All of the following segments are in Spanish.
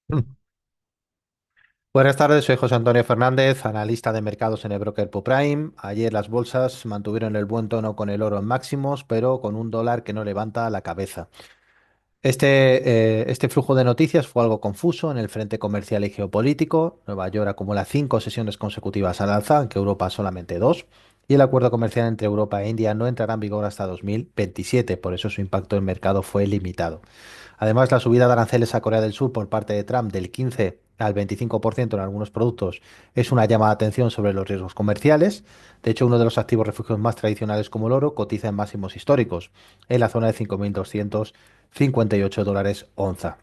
Mm. Buenas tardes, soy José Antonio Fernández, analista de mercados en el broker ProPrime. Ayer las bolsas mantuvieron el buen tono con el oro en máximos, pero con un dólar que no levanta la cabeza. Este flujo de noticias fue algo confuso en el frente comercial y geopolítico. Nueva York acumula 5 sesiones consecutivas al alza, aunque Europa solamente dos. Y el acuerdo comercial entre Europa e India no entrará en vigor hasta 2027, por eso su impacto en el mercado fue limitado. Además, la subida de aranceles a Corea del Sur por parte de Trump del 15 al 25% en algunos productos es una llamada de atención sobre los riesgos comerciales. De hecho, uno de los activos refugios más tradicionales como el oro cotiza en máximos históricos, en la zona de 5.258 dólares onza,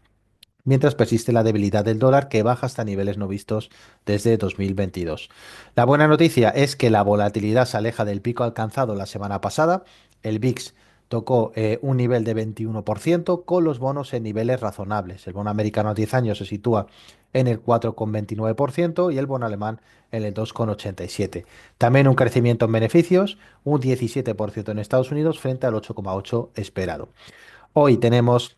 mientras persiste la debilidad del dólar que baja hasta niveles no vistos desde 2022. La buena noticia es que la volatilidad se aleja del pico alcanzado la semana pasada. El VIX tocó un nivel de 21% con los bonos en niveles razonables. El bono americano a 10 años se sitúa en el 4,29% y el bono alemán en el 2,87%. También un crecimiento en beneficios, un 17% en Estados Unidos frente al 8,8% esperado. Hoy tenemos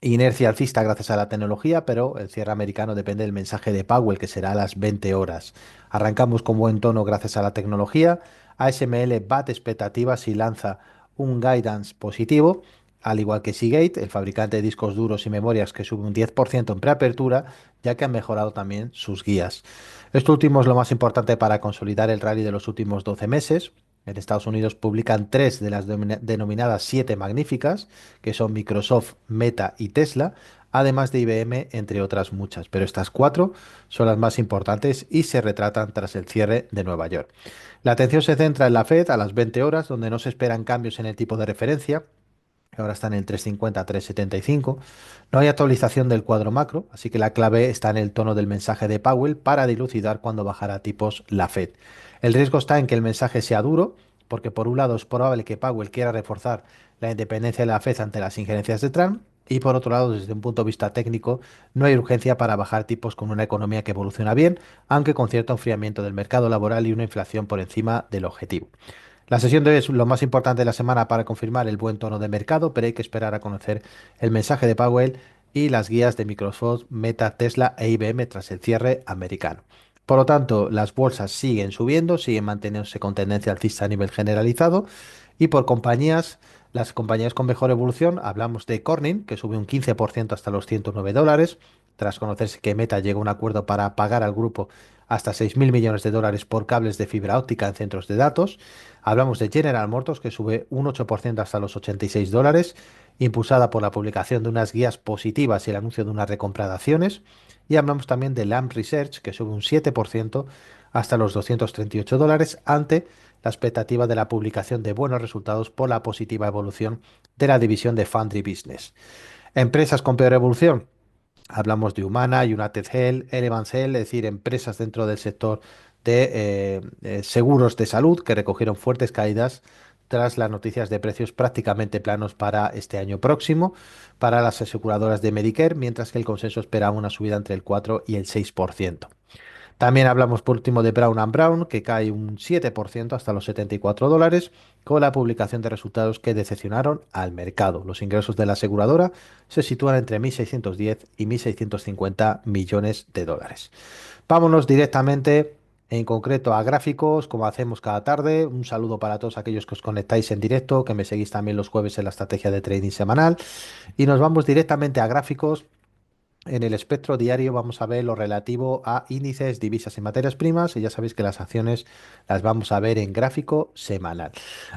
inercia alcista gracias a la tecnología, pero el cierre americano depende del mensaje de Powell, que será a las 20 horas. Arrancamos con buen tono gracias a la tecnología. ASML bate expectativas y lanza un guidance positivo, al igual que Seagate, el fabricante de discos duros y memorias, que sube un 10% en preapertura, ya que han mejorado también sus guías. Esto último es lo más importante para consolidar el rally de los últimos 12 meses. En Estados Unidos publican tres de las denominadas siete magníficas, que son Microsoft, Meta y Tesla, además de IBM, entre otras muchas. Pero estas cuatro son las más importantes y se retratan tras el cierre de Nueva York. La atención se centra en la Fed a las 20 horas, donde no se esperan cambios en el tipo de referencia, que ahora están en 3,50 a 3,75. No hay actualización del cuadro macro, así que la clave está en el tono del mensaje de Powell para dilucidar cuándo bajará tipos la Fed. El riesgo está en que el mensaje sea duro, porque por un lado es probable que Powell quiera reforzar la independencia de la Fed ante las injerencias de Trump, y por otro lado, desde un punto de vista técnico, no hay urgencia para bajar tipos con una economía que evoluciona bien, aunque con cierto enfriamiento del mercado laboral y una inflación por encima del objetivo. La sesión de hoy es lo más importante de la semana para confirmar el buen tono de mercado, pero hay que esperar a conocer el mensaje de Powell y las guías de Microsoft, Meta, Tesla e IBM tras el cierre americano. Por lo tanto, las bolsas siguen subiendo, siguen manteniéndose con tendencia alcista a nivel generalizado, y por compañías, las compañías con mejor evolución, hablamos de Corning, que sube un 15% hasta los 109 dólares, tras conocerse que Meta llegó a un acuerdo para pagar al grupo hasta 6.000 millones de dólares por cables de fibra óptica en centros de datos. Hablamos de General Motors, que sube un 8% hasta los 86 dólares, impulsada por la publicación de unas guías positivas y el anuncio de una recompra de acciones. Y hablamos también de Lam Research, que sube un 7% hasta los 238 dólares, ante la expectativa de la publicación de buenos resultados por la positiva evolución de la división de Foundry Business. Empresas con peor evolución. Hablamos de Humana, United Health, Elevance Health, es decir, empresas dentro del sector de seguros de salud que recogieron fuertes caídas tras las noticias de precios prácticamente planos para este año próximo para las aseguradoras de Medicare, mientras que el consenso esperaba una subida entre el 4 y el 6%. También hablamos por último de Brown Brown, que cae un 7% hasta los 74 dólares, con la publicación de resultados que decepcionaron al mercado. Los ingresos de la aseguradora se sitúan entre 1.610 y 1.650 millones de dólares. Vámonos directamente, en concreto, a gráficos, como hacemos cada tarde. Un saludo para todos aquellos que os conectáis en directo, que me seguís también los jueves en la estrategia de trading semanal. Y nos vamos directamente a gráficos. En el espectro diario vamos a ver lo relativo a índices, divisas y materias primas, y ya sabéis que las acciones las vamos a ver en gráfico semanal.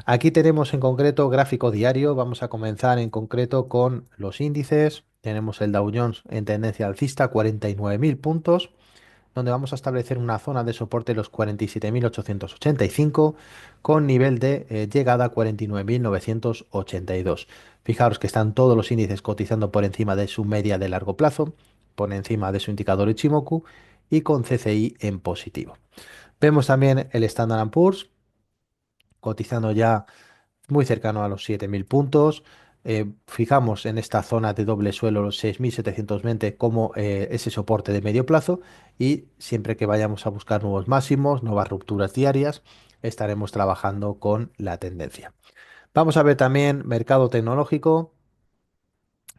Aquí tenemos en concreto gráfico diario. Vamos a comenzar en concreto con los índices. Tenemos el Dow Jones en tendencia alcista, 49.000 puntos, donde vamos a establecer una zona de soporte de los 47.885 con nivel de llegada a 49.982. Fijaros que están todos los índices cotizando por encima de su media de largo plazo, por encima de su indicador Ichimoku y con CCI en positivo. Vemos también el Standard Poor's cotizando ya muy cercano a los 7.000 puntos. Fijamos en esta zona de doble suelo, los 6.720, como ese soporte de medio plazo, y siempre que vayamos a buscar nuevos máximos, nuevas rupturas diarias, estaremos trabajando con la tendencia. Vamos a ver también mercado tecnológico.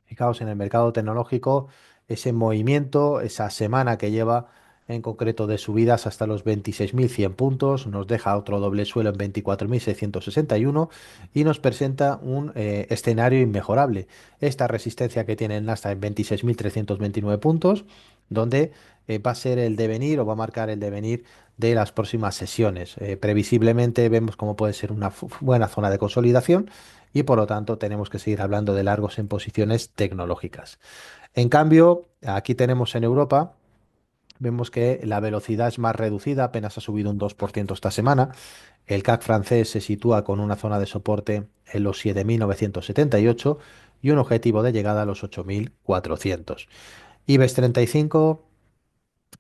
Fijaos en el mercado tecnológico. ese movimiento, esa semana que lleva en concreto de subidas hasta los 26.100 puntos, nos deja otro doble suelo en 24.661 y nos presenta un escenario inmejorable. Esta resistencia que tiene el Nasdaq en 26.329 puntos, donde va a ser el devenir o va a marcar el devenir de las próximas sesiones. Previsiblemente vemos cómo puede ser una buena zona de consolidación y por lo tanto tenemos que seguir hablando de largos en posiciones tecnológicas. En cambio, aquí tenemos en Europa, vemos que la velocidad es más reducida, apenas ha subido un 2% esta semana. El CAC francés se sitúa con una zona de soporte en los 7.978 y un objetivo de llegada a los 8.400. IBEX 35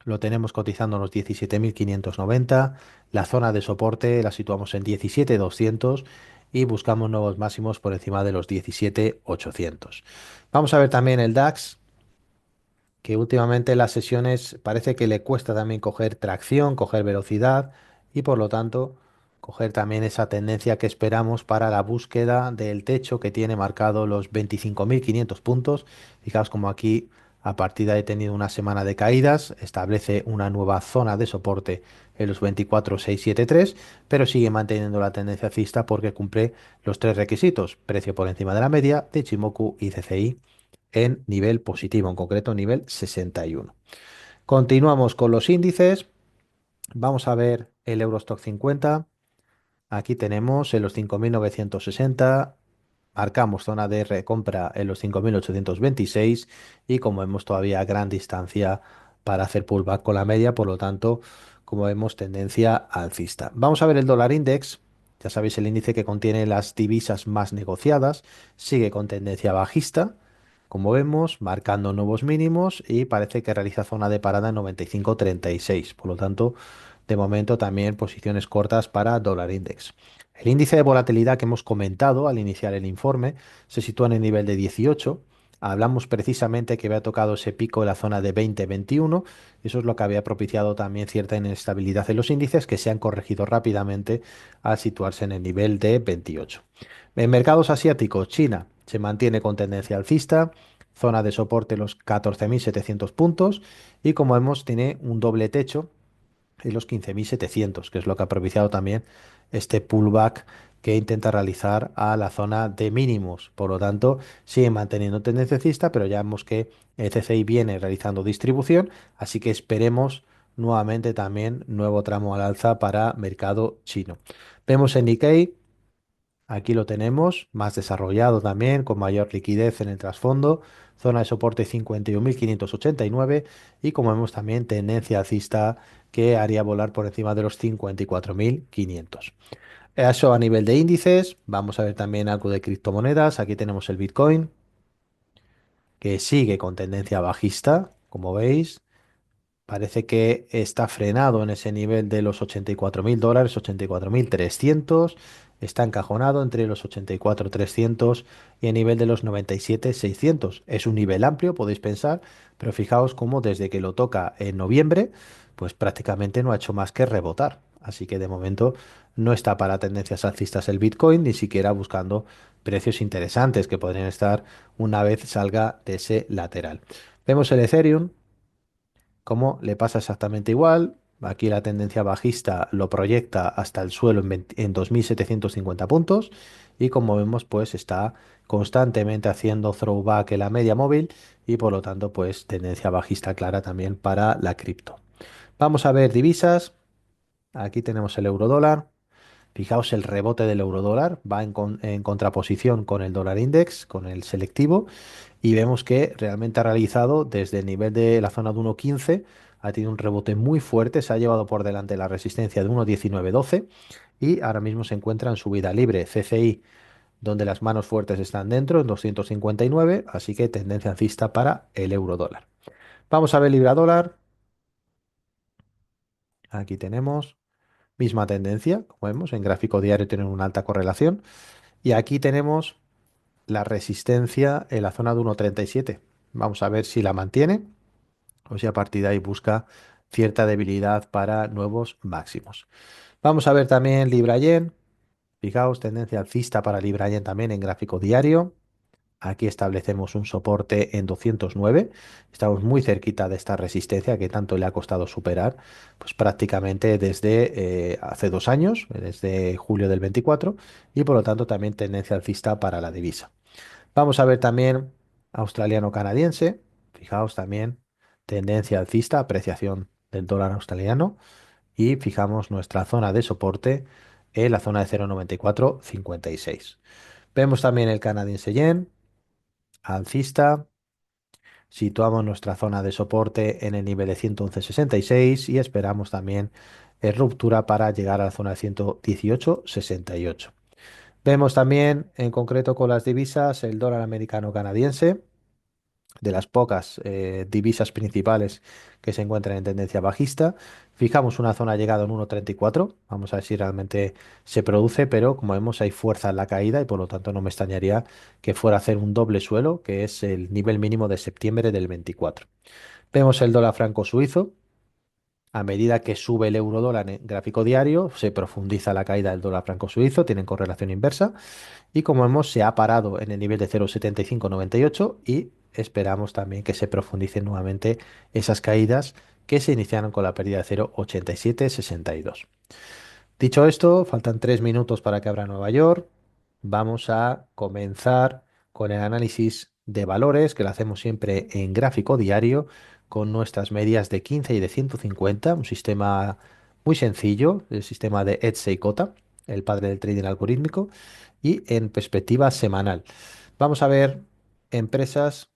lo tenemos cotizando en los 17.590. La zona de soporte la situamos en 17.200 y buscamos nuevos máximos por encima de los 17.800. Vamos a ver también el DAX, que últimamente las sesiones parece que le cuesta también coger tracción, coger velocidad y por lo tanto coger también esa tendencia que esperamos para la búsqueda del techo que tiene marcado los 25.500 puntos. Fijaos como aquí a partir de ahí ha tenido una semana de caídas, establece una nueva zona de soporte en los 24.673, pero sigue manteniendo la tendencia alcista porque cumple los tres requisitos: precio por encima de la media de Ichimoku y CCI en nivel positivo, en concreto nivel 61. Continuamos con los índices. Vamos a ver el Eurostock 50. Aquí tenemos en los 5.960, marcamos zona de recompra en los 5.826 y como vemos todavía gran distancia para hacer pullback con la media, por lo tanto, como vemos, tendencia alcista. Vamos a ver el dólar index. Ya sabéis, el índice que contiene las divisas más negociadas sigue con tendencia bajista, como vemos, marcando nuevos mínimos y parece que realiza zona de parada en 95.36. Por lo tanto, de momento también posiciones cortas para dólar index. El índice de volatilidad que hemos comentado al iniciar el informe se sitúa en el nivel de 18. Hablamos precisamente que había tocado ese pico en la zona de 20-21. Eso es lo que había propiciado también cierta inestabilidad en los índices que se han corregido rápidamente al situarse en el nivel de 28. En mercados asiáticos, China se mantiene con tendencia alcista, zona de soporte los 14.700 puntos y como vemos tiene un doble techo y los 15.700, que es lo que ha propiciado también este pullback que intenta realizar a la zona de mínimos. Por lo tanto, sigue manteniendo tendencia alcista, pero ya vemos que el CCI viene realizando distribución, así que esperemos nuevamente también nuevo tramo al alza para mercado chino. Vemos en Nikkei. Aquí lo tenemos, más desarrollado también, con mayor liquidez en el trasfondo, zona de soporte 51.589 y como vemos también tendencia alcista que haría volar por encima de los 54.500. Eso a nivel de índices. Vamos a ver también algo de criptomonedas. Aquí tenemos el Bitcoin, que sigue con tendencia bajista, como veis. Parece que está frenado en ese nivel de los $84.000, 84.300. Está encajonado entre los 84.300 y el nivel de los 97.600. Es un nivel amplio, podéis pensar, pero fijaos cómo desde que lo toca en noviembre, pues prácticamente no ha hecho más que rebotar. Así que de momento no está para tendencias alcistas el Bitcoin, ni siquiera buscando precios interesantes que podrían estar una vez salga de ese lateral. Vemos el Ethereum. Como le pasa exactamente igual, aquí la tendencia bajista lo proyecta hasta el suelo en, 2.750 puntos y como vemos pues está constantemente haciendo throwback en la media móvil y por lo tanto pues tendencia bajista clara también para la cripto. Vamos a ver divisas. Aquí tenemos el euro dólar. Fijaos el rebote del euro dólar, va en contraposición con el dólar index, con el selectivo, y vemos que realmente ha realizado desde el nivel de la zona de 1.15, ha tenido un rebote muy fuerte, se ha llevado por delante la resistencia de 1.1912 y ahora mismo se encuentra en subida libre. CCI, donde las manos fuertes están dentro, en 259, así que tendencia alcista para el euro dólar. Vamos a ver libra dólar. Aquí tenemos misma tendencia, como vemos, en gráfico diario tienen una alta correlación. Y aquí tenemos la resistencia en la zona de 1.37. Vamos a ver si la mantiene o si a partir de ahí busca cierta debilidad para nuevos máximos. Vamos a ver también Libra Yen. Fijaos, tendencia alcista para Libra Yen también en gráfico diario. Aquí establecemos un soporte en 209. Estamos muy cerquita de esta resistencia que tanto le ha costado superar, pues prácticamente desde hace 2 años, desde julio del 24, y por lo tanto también tendencia alcista para la divisa. Vamos a ver también australiano-canadiense. Fijaos también tendencia alcista, apreciación del dólar australiano. Y fijamos nuestra zona de soporte en la zona de 0,9456. Vemos también el canadiense yen, alcista. Situamos nuestra zona de soporte en el nivel de 111,66 y esperamos también ruptura para llegar a la zona de 118,68. Vemos también en concreto con las divisas el dólar americano canadiense, de las pocas divisas principales que se encuentran en tendencia bajista. Fijamos una zona llegada en 1,34. Vamos a ver si realmente se produce, pero como vemos hay fuerza en la caída y por lo tanto no me extrañaría que fuera a hacer un doble suelo, que es el nivel mínimo de septiembre del 24. Vemos el dólar franco suizo. A medida que sube el euro dólar en gráfico diario, se profundiza la caída del dólar franco suizo, tienen correlación inversa. Y como vemos, se ha parado en el nivel de 0,7598 y esperamos también que se profundicen nuevamente esas caídas que se iniciaron con la pérdida de 0,8762. Dicho esto, faltan 3 minutos para que abra Nueva York. Vamos a comenzar con el análisis de valores, que lo hacemos siempre en gráfico diario, con nuestras medias de 15 y de 150, un sistema muy sencillo, el sistema de Etsy-Cota, el padre del trading algorítmico, y en perspectiva semanal. Vamos a ver empresas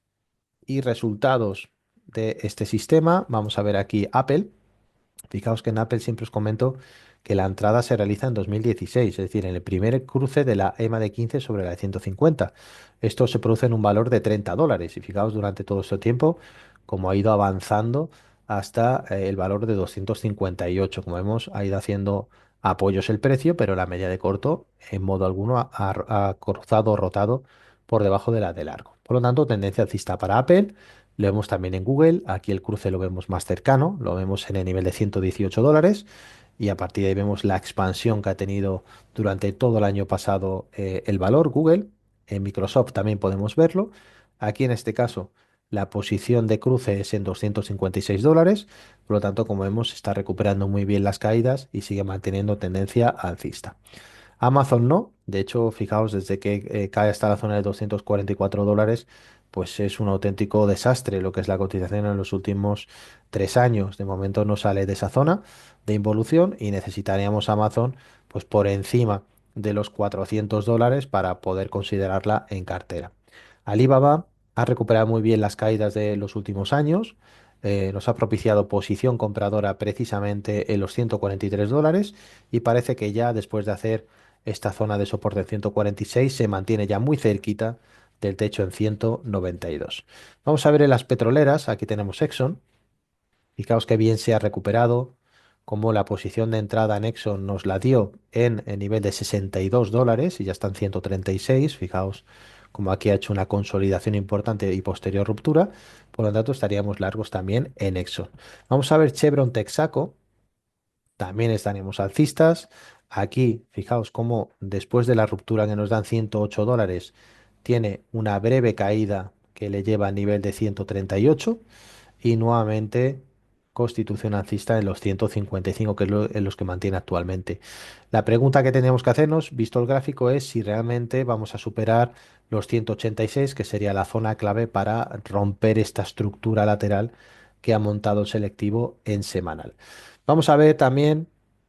y resultados de este sistema. Vamos a ver aquí Apple. Fijaos que en Apple siempre os comento que la entrada se realiza en 2016, es decir, en el primer cruce de la EMA de 15 sobre la de 150. Esto se produce en un valor de $30 y fijaos durante todo este tiempo cómo ha ido avanzando hasta el valor de 258. Como vemos, ha ido haciendo apoyos el precio, pero la media de corto en modo alguno ha cruzado o rotado por debajo de la de largo. Por lo tanto, tendencia alcista para Apple. Lo vemos también en Google. Aquí el cruce lo vemos más cercano. Lo vemos en el nivel de $118. Y a partir de ahí vemos la expansión que ha tenido durante todo el año pasado el valor Google. En Microsoft también podemos verlo. Aquí en este caso la posición de cruce es en $256. Por lo tanto, como vemos, está recuperando muy bien las caídas y sigue manteniendo tendencia alcista. Amazon no. De hecho, fijaos, desde que cae hasta la zona de $244, pues es un auténtico desastre lo que es la cotización en los últimos 3 años. De momento no sale de esa zona de involución y necesitaríamos Amazon pues por encima de los $400 para poder considerarla en cartera. Alibaba ha recuperado muy bien las caídas de los últimos años. Nos ha propiciado posición compradora precisamente en los $143 y parece que ya después de hacer esta zona de soporte en 146 se mantiene ya muy cerquita del techo en 192. Vamos a ver en las petroleras. Aquí tenemos Exxon. Fijaos que bien se ha recuperado, como la posición de entrada en Exxon nos la dio en el nivel de $62 y ya están 136. Fijaos como aquí ha hecho una consolidación importante y posterior ruptura. Por lo tanto, estaríamos largos también en Exxon. Vamos a ver Chevron Texaco. También estaremos alcistas. Aquí, fijaos cómo después de la ruptura que nos dan $108, tiene una breve caída que le lleva a nivel de 138 y nuevamente constitución alcista en los 155, que es en los que mantiene actualmente. La pregunta que tenemos que hacernos, visto el gráfico, es si realmente vamos a superar los 186, que sería la zona clave para romper esta estructura lateral que ha montado el selectivo en semanal. Vamos a ver también,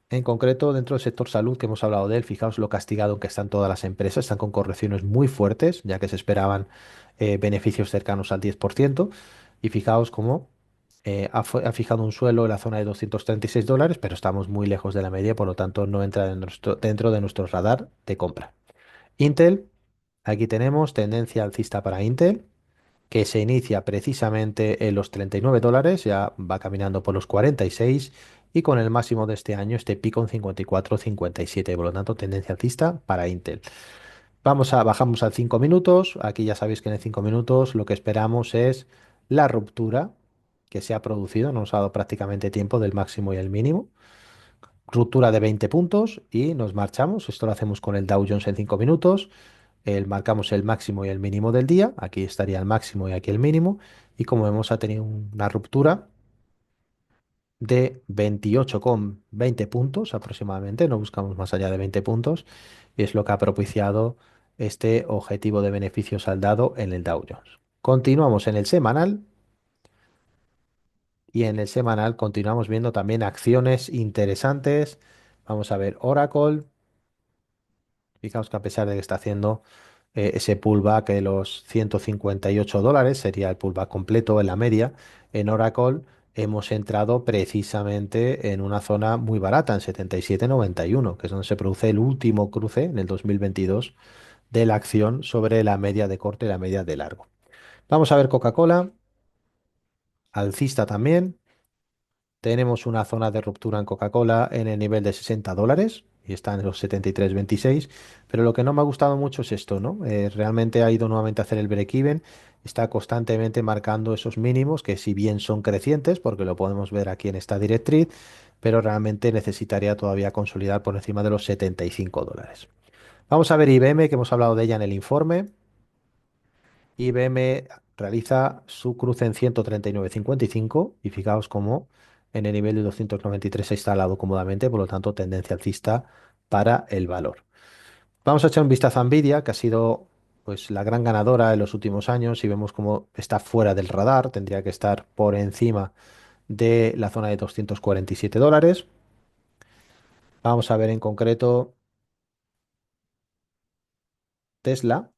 en concreto, dentro del sector salud, que hemos hablado de él, fijaos lo castigado que están todas las empresas, están con correcciones muy fuertes, ya que se esperaban beneficios cercanos al 10%, y fijaos cómo ha fijado un suelo en la zona de $236, pero estamos muy lejos de la media, por lo tanto no entra dentro de nuestro radar de compra. Intel, aquí tenemos tendencia alcista para Intel, que se inicia precisamente en los $39, ya va caminando por los 46 y con el máximo de este año, este pico en 54,57, por lo tanto tendencia alcista para Intel. Bajamos al 5 minutos. Aquí ya sabéis que en el 5 minutos lo que esperamos es la ruptura que se ha producido. No nos ha dado prácticamente tiempo del máximo y el mínimo. Ruptura de 20 puntos y nos marchamos. Esto lo hacemos con el Dow Jones en 5 minutos. marcamos el máximo y el mínimo del día. Aquí estaría el máximo y aquí el mínimo. Y como vemos, ha tenido una ruptura de 28,20 puntos aproximadamente. No buscamos más allá de 20 puntos. Y es lo que ha propiciado este objetivo de beneficio saldado en el Dow Jones. Continuamos en el semanal. Y en el semanal continuamos viendo también acciones interesantes. Vamos a ver Oracle. Fijaos que a pesar de que está haciendo ese pullback de los $158, sería el pullback completo en la media, en Oracle hemos entrado precisamente en una zona muy barata, en 77,91, que es donde se produce el último cruce en el 2022 de la acción sobre la media de corte y la media de largo. Vamos a ver Coca-Cola, alcista también. Tenemos una zona de ruptura en Coca-Cola en el nivel de $60 y está en los 73,26. Pero lo que no me ha gustado mucho es esto, ¿no? Realmente ha ido nuevamente a hacer el break-even. Está constantemente marcando esos mínimos que si bien son crecientes, porque lo podemos ver aquí en esta directriz, pero realmente necesitaría todavía consolidar por encima de los $75. Vamos a ver IBM, que hemos hablado de ella en el informe. IBM realiza su cruce en 139,55 y fijaos cómo en el nivel de 293 se ha instalado cómodamente, por lo tanto tendencia alcista para el valor. Vamos a echar un vistazo a Nvidia, que ha sido pues la gran ganadora en los últimos años y vemos cómo está fuera del radar, tendría que estar por encima de la zona de $247. Vamos a ver en concreto Tesla,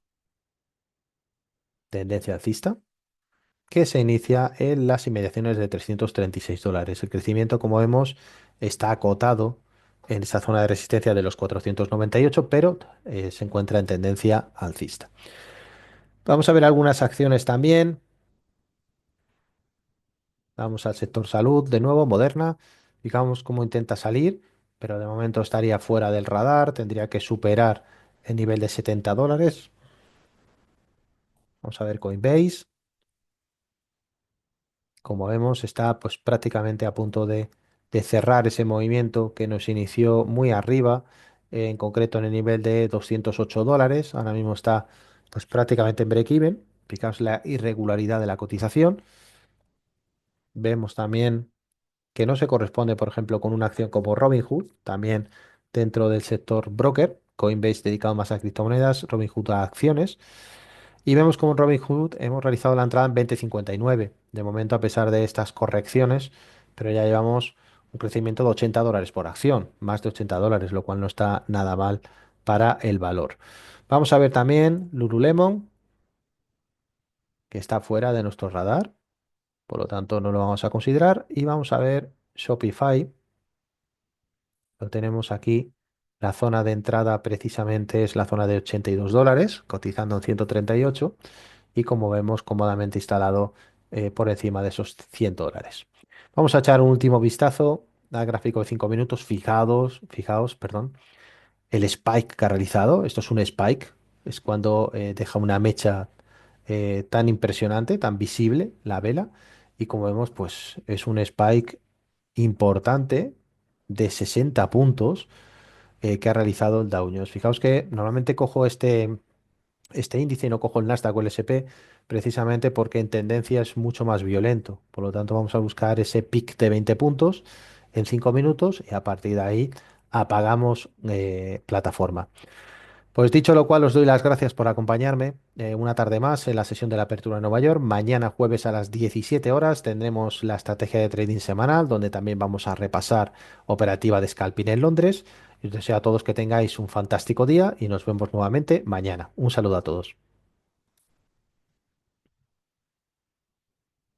tendencia alcista, que se inicia en las inmediaciones de $336. El crecimiento, como vemos, está acotado en esa zona de resistencia de los 498, pero se encuentra en tendencia alcista. Vamos a ver algunas acciones también. Vamos al sector salud, de nuevo, Moderna. Fijamos cómo intenta salir, pero de momento estaría fuera del radar, tendría que superar el nivel de $70. Vamos a ver Coinbase. Como vemos, está pues prácticamente a punto de cerrar ese movimiento que nos inició muy arriba, en concreto en el nivel de $208. Ahora mismo está pues prácticamente en break-even. Fijaos la irregularidad de la cotización. Vemos también que no se corresponde, por ejemplo, con una acción como Robinhood, también dentro del sector broker. Coinbase dedicado más a criptomonedas, Robinhood a acciones. Y vemos como en Robinhood hemos realizado la entrada en 20,59. De momento, a pesar de estas correcciones, pero ya llevamos un crecimiento de $80 por acción, más de $80, lo cual no está nada mal para el valor. Vamos a ver también Lululemon, que está fuera de nuestro radar, por lo tanto no lo vamos a considerar. Y vamos a ver Shopify, lo tenemos aquí. La zona de entrada precisamente es la zona de $82, cotizando en 138 y como vemos cómodamente instalado por encima de esos $100. Vamos a echar un último vistazo al gráfico de 5 minutos. Fijaos, perdón, el spike que ha realizado. Esto es un spike, es cuando deja una mecha tan impresionante, tan visible la vela. Y como vemos, pues es un spike importante de 60 puntos que ha realizado el Dow Jones. Fijaos que normalmente cojo este índice y no cojo el Nasdaq o el S&P precisamente porque en tendencia es mucho más violento. Por lo tanto, vamos a buscar ese pic de 20 puntos en 5 minutos y a partir de ahí apagamos plataforma. Pues dicho lo cual, os doy las gracias por acompañarme una tarde más en la sesión de la apertura de Nueva York. Mañana jueves a las 17 horas tendremos la estrategia de trading semanal, donde también vamos a repasar operativa de scalping en Londres. Y os deseo a todos que tengáis un fantástico día y nos vemos nuevamente mañana. Un saludo a todos.